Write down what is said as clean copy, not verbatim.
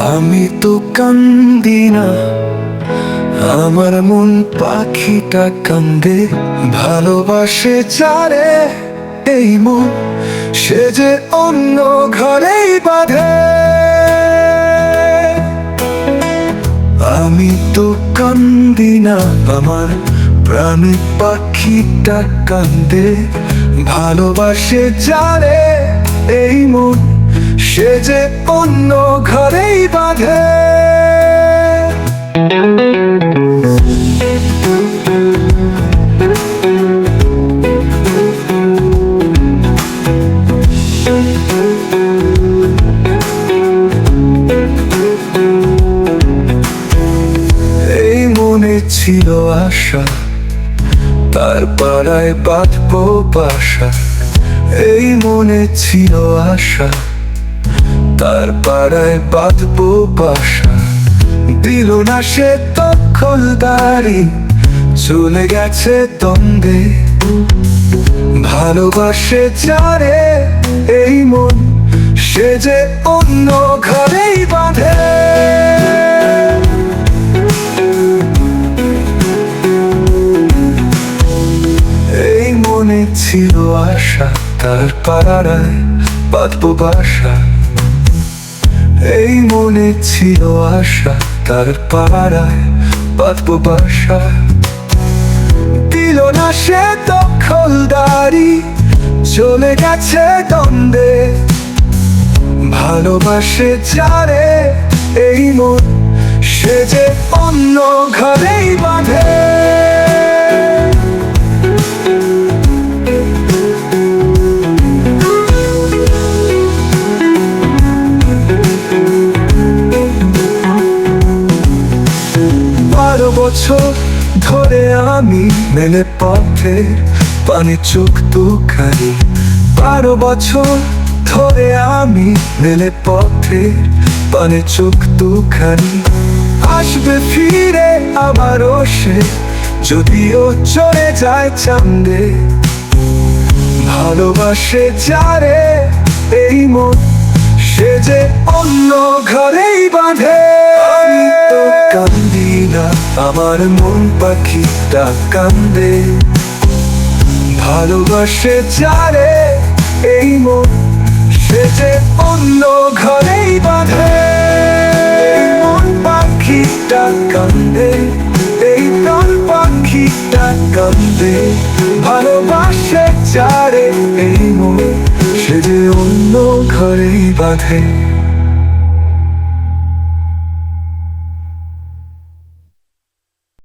আমি তো কান্দি না, আমার মন পাখিটা কান্দে। ভালোবাসে যারে এই মন, সে যে অন্য ঘরেই বাঁধে। আমি তো কান্দি না, আমার প্রাণের পাখিটা কান্দে। ভালোবাসে যারে এই মন, সে যে অন্য ঘরেই বাঁধে। এই মনে ছিল আশা, তার পাড়ায় বাঁধবো বাসা। এই মনে ছিল আশা, তার পাড়ায় বাঁধবো বাসা। দিল না সে দখলদারি, চলে গেছে দ্বন্দ্বে। ভালোবাসে যারে এই মন, সে যে অন্য ঘরেই বাঁধে। এই মনে ছিল আশা, তার পাড়ায় বাঁধবো বাসা। এই মনে ছিল আশা, তার পাড়ায় বাঁধবো বাসা। দিল না সে দখলদারি, চলে গেছে দ্বন্দ্বে। ভালোবাসে যারে এই মন, সে যে অন্য ঘরেই বাঁধে। বছর ধরে আমি মেলে পথের পানে চোখ দুখানি। 12 বছর ধরে আমি মেলে পথের পানে চোখ দুখানি। আসবে ফিরে আবারও সে, যদিও চলে যায় চাঁদে। ভালোবাসে যারে এই মন, সে যে অন্য ঘরেই বাঁধে। আমি তো কান্দি না, আমার মন পাখিটা কান্দে। ভালোবাসে যারে এই মন, সে যে অন্য ঘরেই বাঁধে। এই মন পাখিটা কান্দে, এই প্রাণ পাখিটা কান্দে। ভালোবাসে যারে এই মন, সে যে অন্য ঘরেই বাঁধে।